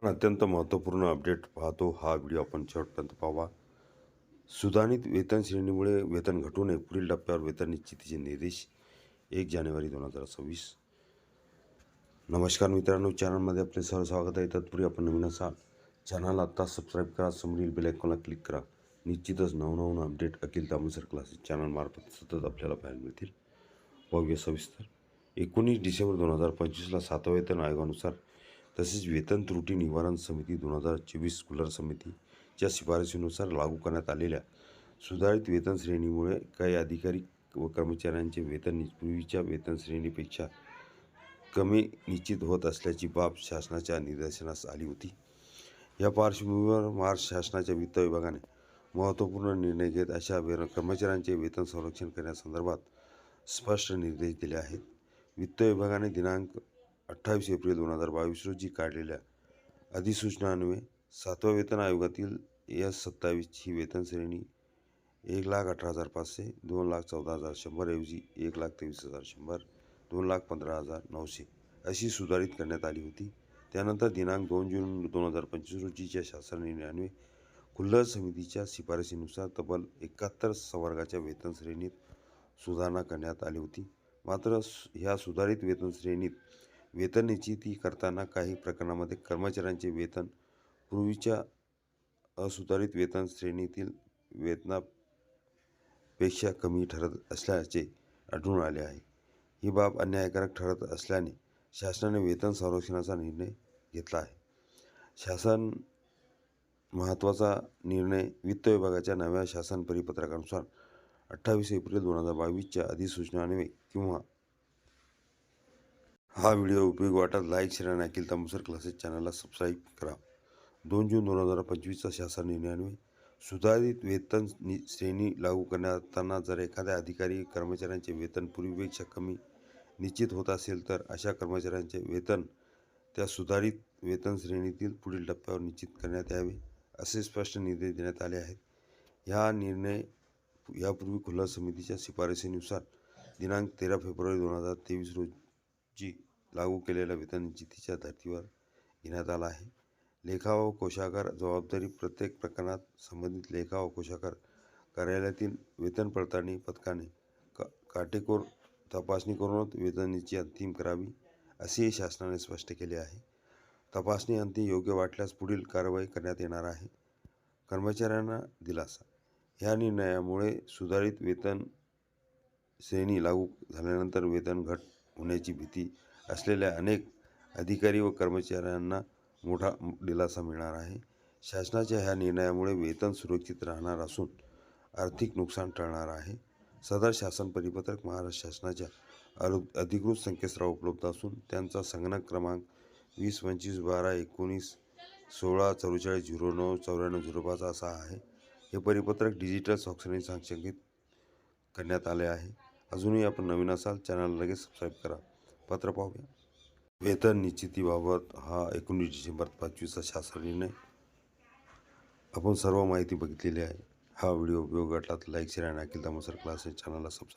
अत्यंत महत्त्वपूर्ण अपडेट पाहतो. हा व्हिडिओ आपण शेवटपर्यंत पाहावा. सुधारित वेतन श्रेणीमुळे वेतन घटू नये, पुढील टप्प्यावर वेतन निश्चितीचे निर्देश. 1 जानेवारी 2026. नमस्कार मित्रांनो, चॅनलमध्ये आपले सर्व स्वागत आहे. तत्पूर्वी आपण नवीन असाल चॅनल आत्ता सबस्क्राईब करा, समोरील बेल आयकॉनला क्लिक करा. निश्चितच नवनवीन अपडेट अखिल तांबेसर क्लासेस चॅनलमार्फत सतत आपल्याला पाहायला मिळतील. पाहूया सविस्तर. 19 डिसेंबर 2025ला 7व्या वेतन आयोगानुसार तसेच वेतन त्रुटी निवारण समिती 2024 कुलर समितीच्या शिफारशीनुसार लागू करण्यात आलेल्या सुधारित वेतन श्रेणीमुळे काही अधिकारी व कर्मचाऱ्यांचे वेतन पूर्वीच्या वेतन श्रेणीपेक्षा कमी निश्चित होत असल्याची बाब शासनाच्या निदर्शनास आली होती. या पार्श्वभूमीवर महाराष्ट्र शासनाच्या वित्त विभागाने महत्त्वपूर्ण निर्णय घेत अशा कर्मचाऱ्यांचे वेतन संरक्षण करण्यासंदर्भात स्पष्ट निर्देश दिले आहेत. वित्त विभागाने दिनांक 28 एप्रिल 2022 रोजी काढलेल्या अधिसूचनान्वये 7व्या वेतन आयोगातील S27 ही वेतन श्रेणी 1,18,500, 2,14,100 ऐवजी 1,23,100, 2,15,900 अशी सुधारित करण्यात आली होती. त्यानंतर दिनांक 2 जून 2025 रोजीच्या शासन निर्णयान्वये खुल्लर समितीच्या शिफारशीनुसार तब्बल 71 संवर्गाच्या वेतन श्रेणीत सुधारणा करण्यात आली होती. मात्र ह्या सुधारित वेतन श्रेणीत वेतन निश्चिती करताना काही प्रकरणांमध्ये कर्मचाऱ्यांचे वेतन पूर्वीच्या असुधारित वेतन श्रेणीतील वेतनापेक्षा कमी ठरत असल्याचे आढळून आले आहे. ही बाब अन्यायकारक ठरत असल्याने शासनाने वेतन संरक्षणाचा निर्णय घेतला आहे. शासन महत्त्वाचा निर्णय. वित्त विभागाच्या नव्या शासन परिपत्रकानुसार 28 एप्रिल 2022च्या अधिसूचनान्वये किंवा हा व्हिडिओ उपयोगी वाटत लाईक, शेअर आणि अखिल तांबेसर क्लासेस चॅनलला सबस्क्राईब करा. 2 जून 2025चा शासन निर्णयान्वये सुधारित वेतन श्रेणी लागू करताना जर एखाद्या अधिकारी कर्मचाऱ्यांचे वेतन पूर्वीपेक्षा कमी निश्चित होत असेल तर अशा कर्मचाऱ्यांचे वेतन त्या सुधारित वेतन श्रेणीतील पुढील टप्प्यावर निश्चित करण्यात यावे असे स्पष्ट निर्देश देण्यात आले आहेत. हा निर्णय यापूर्वी खुल्लर समितीच्या शिफारशीनुसार दिनांक 13 फेब्रुवारी 2023 रोजी लागू केलेल्या वेतन निश्चितीच्या धर्तीवर घेण्यात आला आहे. लेखा व कोशागार जबाबदारी. प्रत्येक प्रकरणात संबंधित लेखा व कोशागार कार्यालयातील वेतन पडताळणी पथकाने काटेकोर तपासणी करूनच वेतनाची अंतिम करावी असेही शासनाने स्पष्ट केले आहे. तपासणी अंती योग्य वाटल्यास पुढील कारवाई करण्यात येणार आहे. कर्मचाऱ्यांना दिलासा. ह्या निर्णयामुळे सुधारित वेतन श्रेणी लागू झाल्यानंतर वेतन घट होण्याची भीती असलेल्या अनेक अधिकारी व कर्मचाऱ्यांना मोठा दिलासा मिळणार आहे. शासनाच्या ह्या निर्णयामुळे वेतन सुरक्षित राहणार असून आर्थिक नुकसान टळणार आहे. सदर शासन परिपत्रक महाराष्ट्र शासनाच्या अधिकृत संकेतस्थळावर उपलब्ध असून त्यांचा संगणक क्रमांक 20-25-12-19-16-44-09-94-05 असा आहे. हे परिपत्रक डिजिटल स्वाक्षरीने संकेत करण्यात आले आहे. अजूनही आपण नवीन असाल चॅनलला लगेच सबस्क्राईब करा. पत्र पाहूया. वेतन निश्चितीबाबत हा 19 डिसेंबर 2025चा शासन निर्णय. आपण सर्व माहिती बघितलेली आहे. हा व्हिडिओ उपयोगी वाटला तर लाईक, शेअर आणि अखिल तांबेसर क्लासेस चॅनलला सबस्क्राईब